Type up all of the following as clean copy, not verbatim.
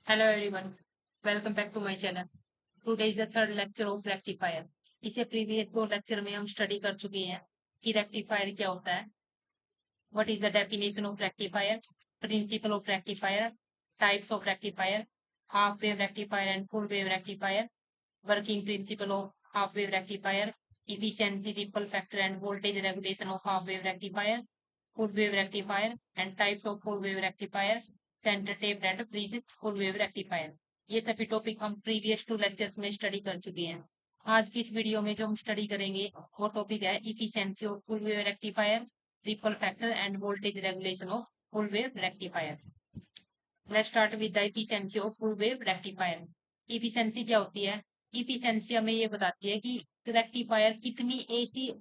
Hello everyone, welcome back to my channel. Today is the third lecture of rectifier. इसे previous दो lecture में हम study कर चुके हैं कि रेक्टिफायर क्या होता है, what is the definition of rectifier, principle of rectifier, types of rectifier, half wave rectifier and full wave rectifier, working principle of half wave rectifier, efficiency, ripple factor and voltage regulation of half wave rectifier, full wave rectifier and types of full wave rectifier, center tape and bridge full wave rectifier. ये सभी topic हम previous to lectures में study कर चुके हैं. आज की इस वीडियो में जो हम स्टडी करेंगे वो टॉपिक है efficiency of full wave rectifier, ripple factor and voltage regulation of full wave rectifier. Let's start with the efficiency of full wave rectifier. Efficiency क्या होती है? Efficiency हमें ये बताती है कि रेक्टिफायर कितनी एसी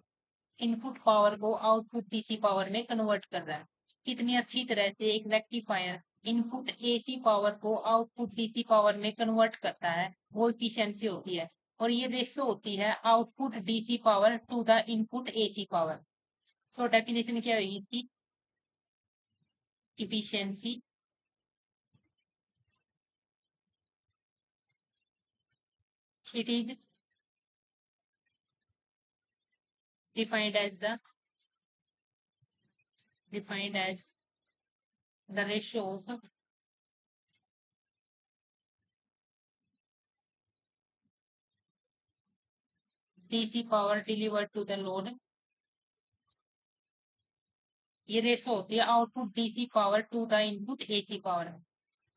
इनपुट पावर को आउटपुट डीसी पावर में कन्वर्ट कर रहा है, कितनी अच्छी तरह से एक रेक्टिफायर इनपुट एसी पावर को आउटपुट डीसी पावर में कन्वर्ट करता है, वो इफिशियंसी होती है. और ये रेशो होती है output DC power to the input AC power. So definition क्या होगी इसकी? Efficiency it is defined as the ratio of DC power delivered to the load. ये रेशो होती है output DC power to the input AC power.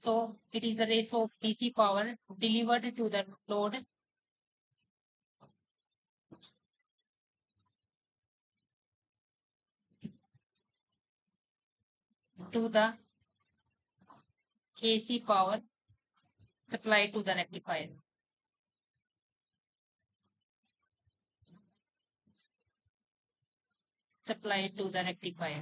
So it is the ratio of DC power delivered to the load to the AC power supplied to the rectifier. Supplied to the rectifier.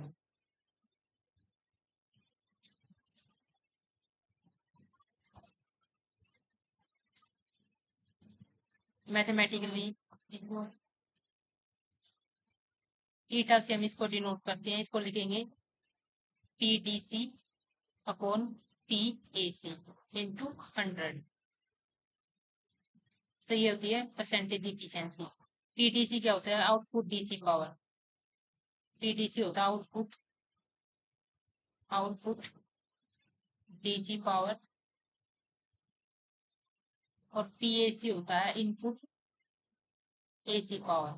Mathematically eta से हम इसको denote करते हैं, इसको लिखेंगे P D C upon P A C into 100. तो ये होती है परसेंटेज इफिशिएंसी. पीडीसी क्या होता है? Output DC power. पीडीसी होता है आउटपुट डीसी पावर और पीएसी होता है इनपुट एसी पावर.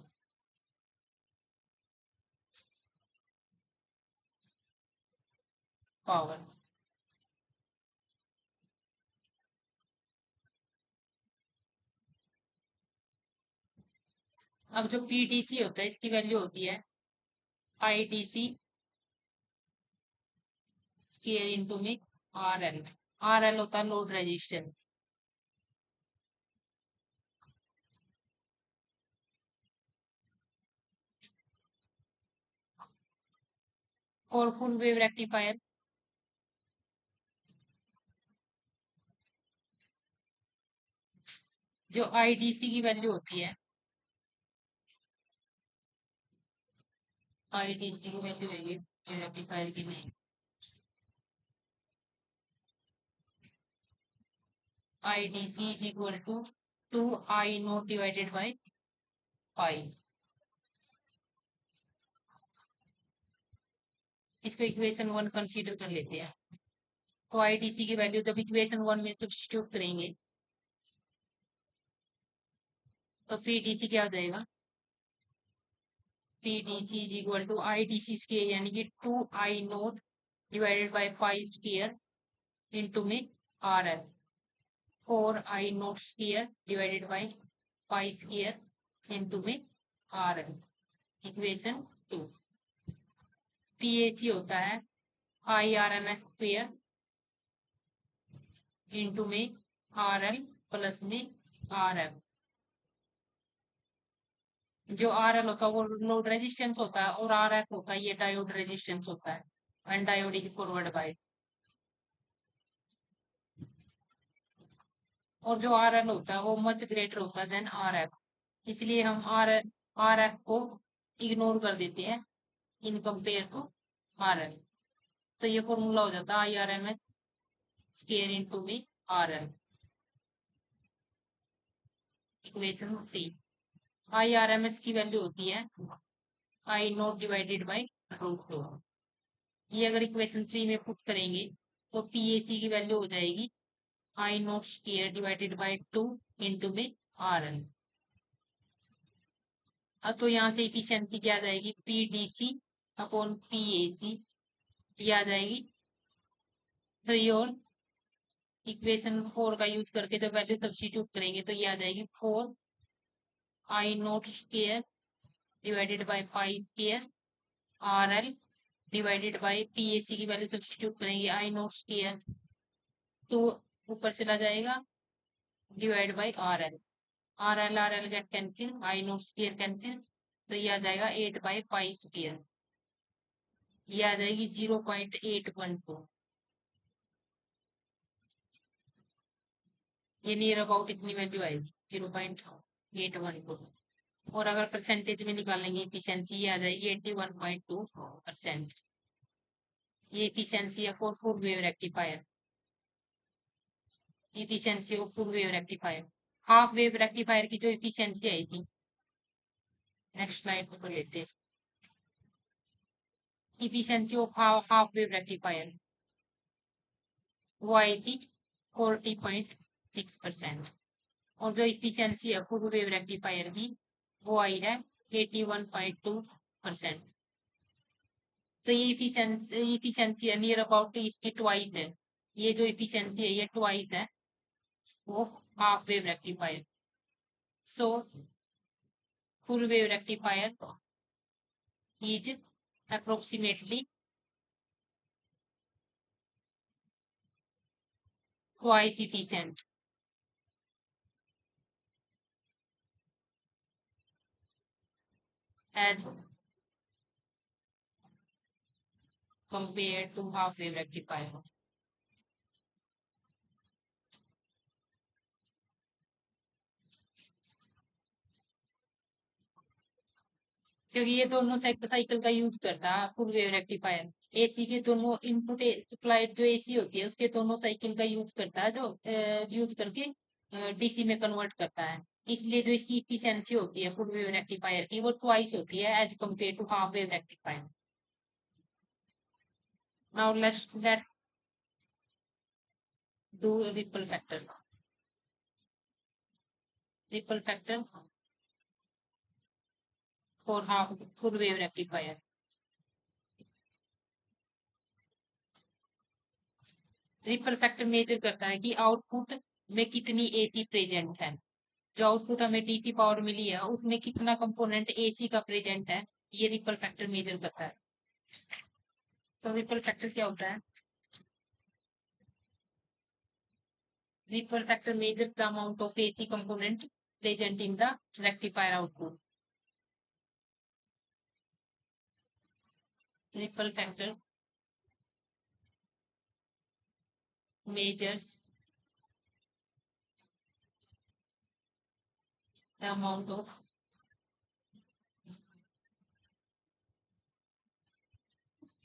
अब जो पीडीसी होता है इसकी वैल्यू होती है आईडीसी स्क्वायर इनटू में आरएल. आरएल होता है लोड रेजिस्टेंस. और फुल वेव रेक्टिफायर जो आईडीसी की वैल्यू होती है, आईडीसी की वैल्यू होगी रेक्टिफायर की नहीं, IDC equal to 2I not divided by pi. इसको इक्वेशन 1 कंसीडर कर लेते हैं. तो आईडीसी की वैल्यू जब इक्वेशन 1 में सब्स्टिट्यूट करेंगे तो पीडीसी क्या हो जाएगा? PDC is equal to IDC square यानी कि 2I not divided by pi square into में RL 4I not square divided by pi square into में आरएल. इक्वेशन 2. पीएसी होता है IRMS स्क्वायर इनटू में आरएल प्लस में आरएल. जो RL होता है वो लोड रेजिस्टेंस होता है और आरएफ होता है ये डायोड रेजिस्टेंस होता है एंड डायोडिक फॉरवर्ड बायस. और जो आरएल होता है वो मच ग्रेटर होता है देन आरएफ, इसलिए हम आरएफ को इग्नोर कर देते हैं इन कंपेयर टू आरएल. तो ये फॉर्मूला हो जाता है IRMS स्क्वायर इनटू में R L. Equation 3, I R M S की वैल्यू होती है आई नोट डिवाइडेड बाई √2। ये अगर इक्वेशन 3 में पुट करेंगे तो पी ए सी की वैल्यू हो जाएगी I note square divided by 2 into में आर एल। अब तो यहाँ से इफिशियंसी क्या आ जाएगी, P D C upon P A C, ये आ जाएगी 3। और इक्वेशन 4 का यूज करके जब वैल्यू सब्स्टिट्यूट करेंगे तो ये आ जाएगी 4 I note square divided by pi square R L divided by P A C की वैल्यू सब्स्टिट्यूट करेंगे आई नोट स्क्वायर 2 ऊपर चला जाएगा divide by R L get cancel, I note square cancel, तो ये आ जाएगा 8 बाई पाई स्क्वायर, ये आ जाएगी 0.812। ये नियर अबाउट इतनी वैल्यू आएगी 0.812। और अगर परसेंटेज में निकालेंगे इफिशियंसी, ये आ जाएगी 81.2%। ये इफिशियंसी है for full wave rectifier. Efficiency of full wave rectifier, half wave rectifier की जो इफिशियंसी आई थी, नेक्स्ट स्लाइड पर लेते हैं। Efficiency of half wave rectifier वो आई थी 40.6%। और जो इफिशियंसी है फुल वेव रेक्टिफायर की वो आई है 81.2%। तो ये इफिशियंसी है नियर अबाउट इसकी ट्वाइस है। ये जो इफिशियंसी है ये ट्वाइस है वो half wave rectifier. So full wave rectifier is approximately twice efficient as compared to half wave rectifier। क्योंकि ये दोनों साइकिल का यूज करता है फुल वेव रेक्टिफायर। एसी के दोनों इनपुट सप्लाई जो एसी होती है उसके दोनों साइकिल का यूज करता है, जो यूज करके डीसी में कन्वर्ट करता है। इसलिए जो इसकी इफिशियंसी होती है फुल वेव रेक्टिफायर की वो ट्वाइस होती है as compared to half wave rectifier. Now let's do ripple factor. Ripple factor for half full wave rectifier. Ripple factor measure करता है कि आउटपुट में कितनी एसी प्रेजेंट है। जो आउटपुट हमें डीसी पावर मिली है उसमें कितना कंपोनेंट एसी का प्रेजेंट है, ये रिपल फैक्टर मेजर करता है। तो रिपल फैक्टर क्या होता है, ripple factor measures the amount of AC component present in the rectifier output. Ripple factor measures the amount of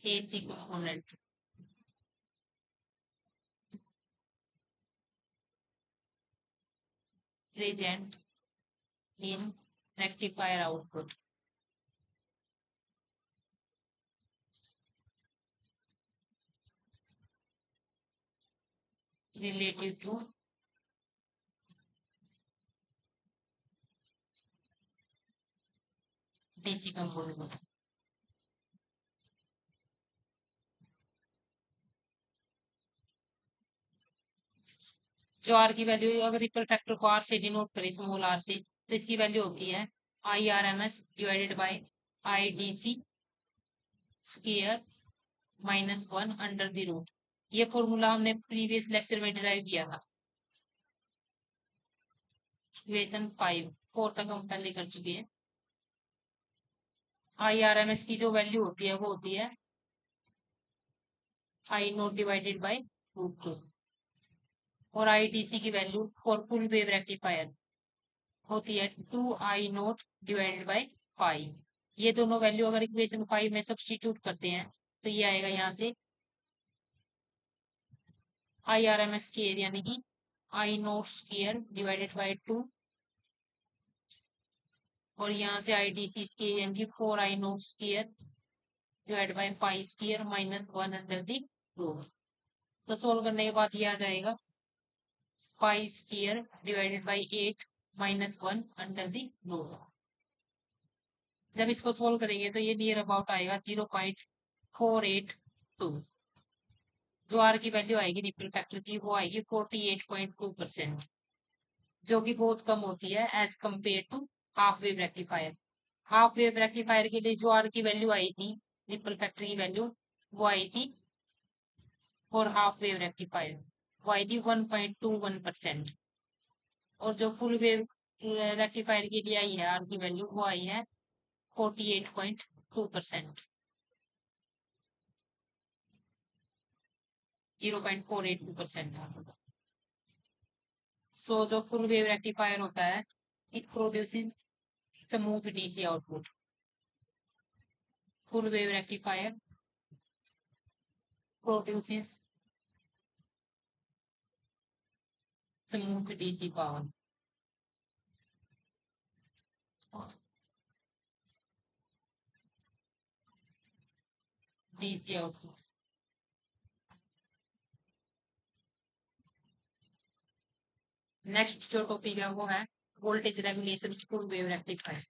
AC component present in rectifier output relative to DC component। जो r की value, अगर ripple factor को r से denote करें, small r से, तो इसकी value होती है I R M S divided by I D C square -1 under the root. ये फॉर्मूला हमने प्रीवियस लेक्चर में डिराइव किया था। इक्वेशन 5 4 तक हम पहले कर चुके हैं। आई आर एम एस की जो वैल्यू होती है वो होती है आई नोट डिवाइडेड बाई √2। और आई डी सी की value for full wave rectifier होती है 2 आई नोट डिवाइडेड बाई पाई। ये दोनों वैल्यू अगर इक्वेशन 5 में सब्स्टिट्यूट करते हैं तो ये आएगा यहाँ से I R M S square यानी कि I note square divided by 2, और यहाँ से आई डी सी स्क्वायर यानी 4 I note square divide by pi square minus 1 under the root. तो सोल्व करने के बाद ये आ जाएगा pi square divided by 8 minus 1 under the root. जब इसको सोल्व करेंगे तो ये नियर अबाउट आएगा 0.482। जो आर की वैल्यू आएगी रिपल फैक्टर की वो आएगी 48.2%, जो कि बहुत कम होती है as compared to half wave rectifier. Half wave rectifier के लिए जो आर की वैल्यू आई थी रिपल फैक्टर की वैल्यू वो आई थी फॉर हाफ वेव रेक्टिफायर वो आई थी 1.21%, और जो फुल वेव रेक्टिफायर के लिए आई है आर की वैल्यू वो आई है 48.2%, 0.482%। सो जो फुल वेव रेक्टिफायर होता है it produces smooth DC output. Full wave rectifier produces smooth DC power. DC output. Next जो टॉपिक है वो है voltage regulation full wave rectifier.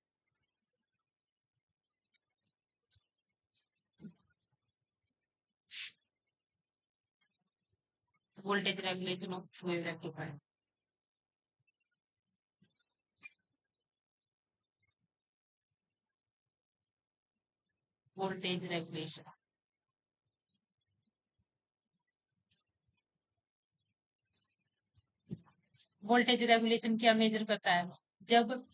Voltage regulation of wave rectifier. Voltage regulation voltage regulation क्या major करता है? जब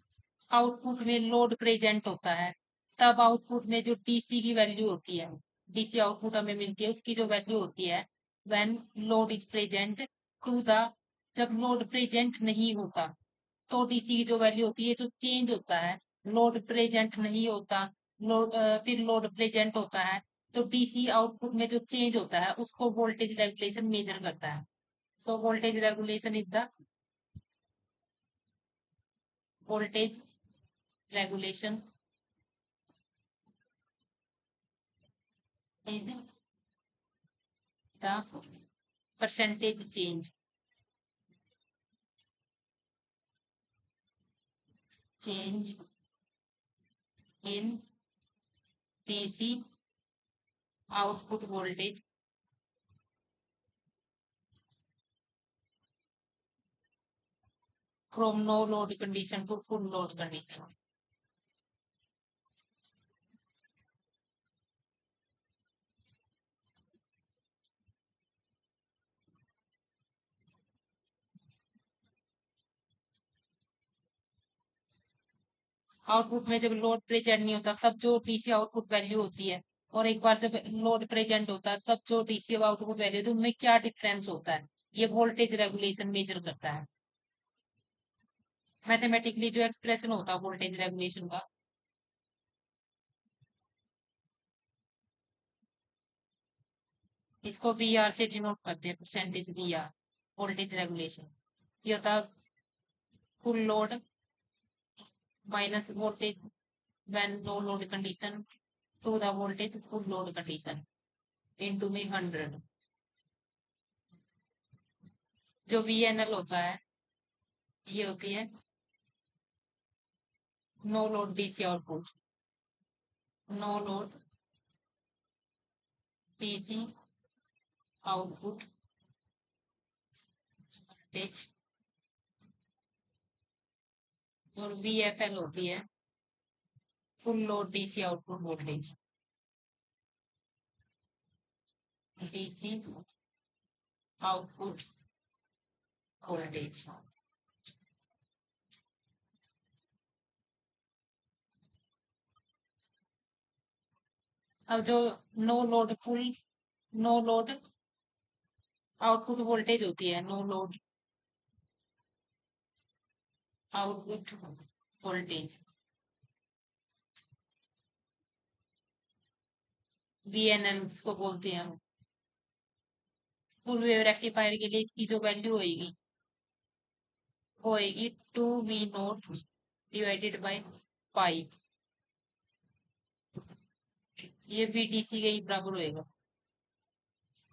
output में load present होता है तब आउटपुट में जो डीसी की वैल्यू होती है, डीसी आउटपुट हमें मिलती है उसकी जो वैल्यू होती है when load is present to the, जब लोड प्रेजेंट नहीं होता तो डीसी की जो वैल्यू होती है जो चेंज होता है, लोड प्रेजेंट नहीं होता, लोड फिर लोड प्रेजेंट होता है, तो डीसी आउटपुट में जो चेंज होता है उसको वोल्टेज रेगुलेशन मेजर करता है। सो voltage regulation is the voltage regulation is the percentage change in DC output voltage from no load condition to full load condition। Output में जब लोड प्रेजेंट नहीं होता तब जो डीसी आउटपुट वैल्यू होती है, और एक बार जब लोड प्रेजेंट होता है तब जो डीसी आउटपुट वैल्यू होती है उनमें क्या डिफरेंस होता है, ये वोल्टेज रेगुलेशन मेजर करता है। मैथमेटिकली जो एक्सप्रेशन होता है वोल्टेज रेगुलेशन का, इसको वी आर से डिनोट करते हैं, percentage V R voltage regulation. ये होता है full load minus voltage when no load condition to the voltage full load condition into में 100। जो VNL होता है ये होती है no load DC output, no load DC output voltage, और VFL होती है full load DC output voltage, DC output voltage. अब जो no load full no load output voltage होती है, no load output voltage VNL को बोलते हैं हम। फुल वेव रेक्टिफायर के लिए इसकी जो वैल्यू होगी होएगी 2v0 डिवाइडेड बाय पाई। ये VDC के ही बराबर होएगा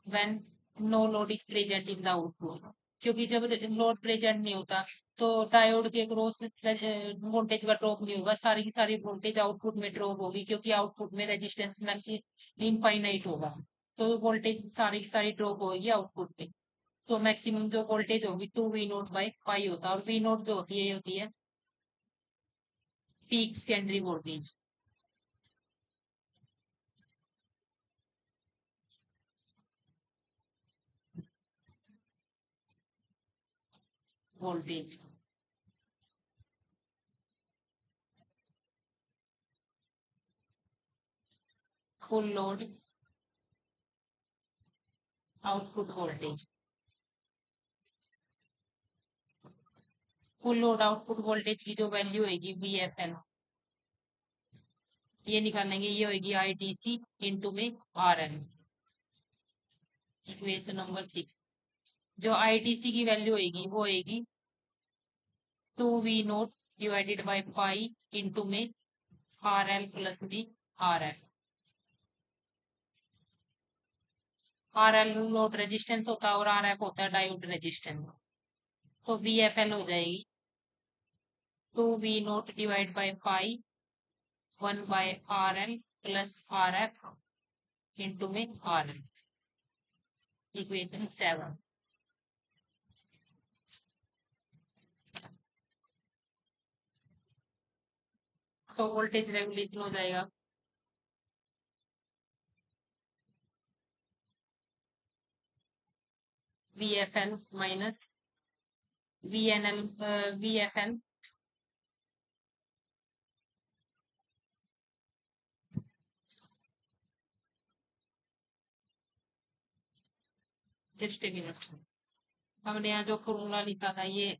when no load is present in the output। क्योंकि जब लोड प्रेजेंट नहीं होता तो डायोड के क्रॉस वोल्टेज का ड्रॉप नहीं होगा, सारी की सारी वोल्टेज आउटपुट में ड्रॉप होगी, क्योंकि आउटपुट में रेजिस्टेंस मैक्सी इनफाइनाइट होगा, तो वोल्टेज सारी की सारी ड्रॉप होगी आउटपुट में। तो मैक्सिमम जो वोल्टेज होगी 2v0 बाई पाई होता है, और v0 जो होती है ये होती है peak secondary voltage. Voltage full load output voltage. Full load output voltage की जो वैल्यू होगी VFL, ये निकालेंगे, ये होगी IDC इंटू में RL। Equation number 6। जो IDC की वैल्यू होगी वो होगी 2v0 divided by pi into में RL plus B RF। RL load resistance होता है और RF होता है डायोड रेजिस्टेंस। तो VFL हो जाएगी 2v0 divide by pi 1 by RL plus RF into में RL। Equation 7। So voltage regulation हो जाएगा VFL minus VNL, VFL just a minute. हमने यहाँ जो फॉर्मूला लिखा था ये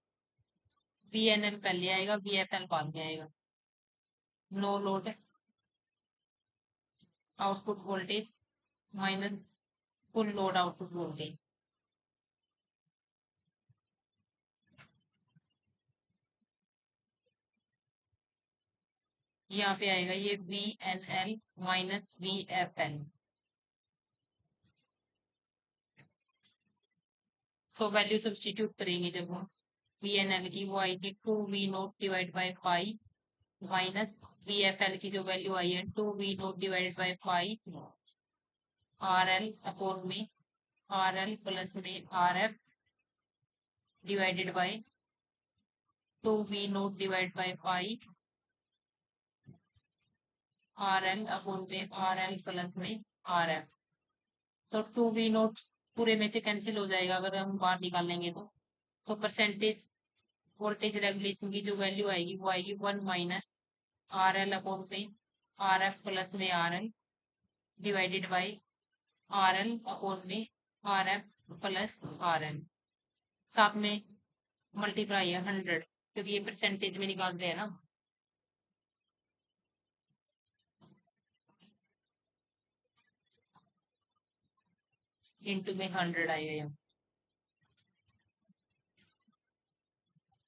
VNL पहले आएगा, VFL बाद में आएगा। No load output voltage minus full load output voltage. यहाँ पे आएगा ये VNL minus VFL। So value substitute करेंगे जब हम VNL की, वो आएगी 2v0 divide by pi minus VFL की जो वैल्यू आई है 2v0 divided by pi RL upon में RL प्लस में RF divided by 2v0 divide by pi RL upon में RL प्लस में RF। तो 2v0 पूरे में से कैंसिल हो जाएगा अगर हम बाहर निकाल लेंगे तो परसेंटेज वोल्टेज रेगुलेशन की जो वैल्यू आएगी वो आएगी 1 माइनस RL अपॉन में RF प्लस में RL divided by RL upon में RF प्लस RL, साथ में मल्टीप्लाई है 100, क्योंकि ये परसेंटेज में निकालते हैं ना। इंटू में 100 आएगा यहाँ।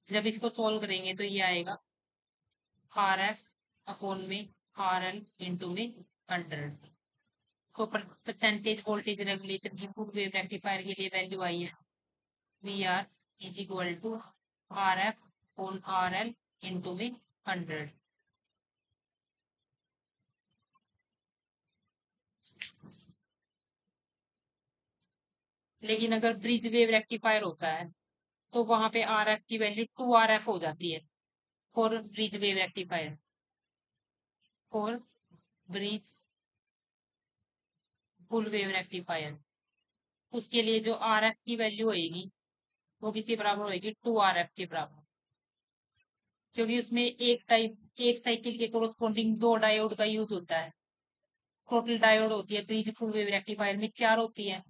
जब इसको सॉल्व करेंगे तो ये आएगा RF अपॉन में RL इंटू में 100। तो परसेंटेज वोल्टेज रेगुलेशन की फुल वेव रेक्टिफायर के लिए वैल्यू आई है VR is equal to RF upon RL into में 100। लेकिन अगर ब्रिज वेव रेक्टिफायर होता है तो वहां पे RF की वैल्यू 2RF हो जाती है for bridge wave rectifier. For bridge full wave rectifier उसके लिए जो RF की वैल्यू होगी वो किसी बराबर होगी 2RF के बराबर, क्योंकि उसमें एक साइकिल के कोरोस्पोंडिंग 2 डायोड का यूज होता है। टोटल डायोड होती है ब्रिज फुल वेव रेक्टिफायर में 4 होती है।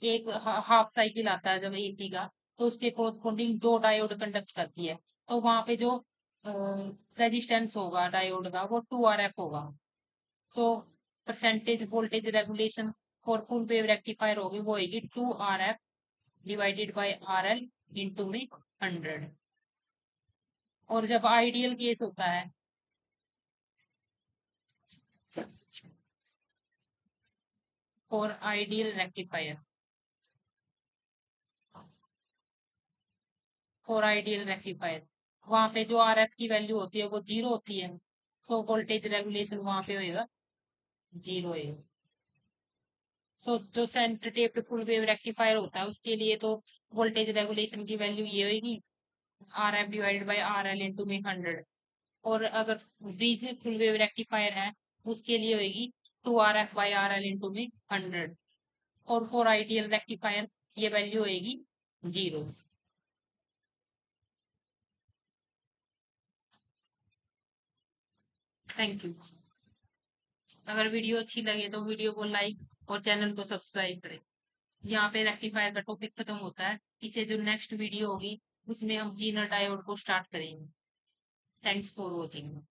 एक हाफ साइकिल आता है जब AC का, तो उसके कोरोस्पोंडिंग 2 डायोड कंडक्ट करती है, तो वहां पे जो रेजिस्टेंस होगा डायोड का वो 2RF होगा। So percentage voltage regulation for full wave rectifier होगी वो होगी 2RF divided by RL into में 100। और जब आइडियल केस होता है, for ideal rectifier, for ideal rectifier वहां पे जो आर एफ की वैल्यू होती है वो जीरो होती है, सो वोल्टेज रेगुलेशन वहां पे होएगा जीरो है। सो जो centre taped full wave rectifier होता है उसके लिए तो वोल्टेज रेगुलेशन की वैल्यू ये होगी, R F divided by R L into में 100। और अगर ब्रिज फुल वेव रेक्टिफायर है उसके लिए होगी 2 RF by R L into में 100। और फॉर आइडियल रेक्टिफायर ये वैल्यू होगी जीरो। Thank you. अगर वीडियो अच्छी लगे तो वीडियो को लाइक और चैनल को सब्सक्राइब करें। यहाँ पे रेक्टिफायर का टॉपिक खत्म होता है। इसे जो नेक्स्ट वीडियो होगी उसमें हम जीनर डायोड को स्टार्ट करेंगे। Thanks for watching.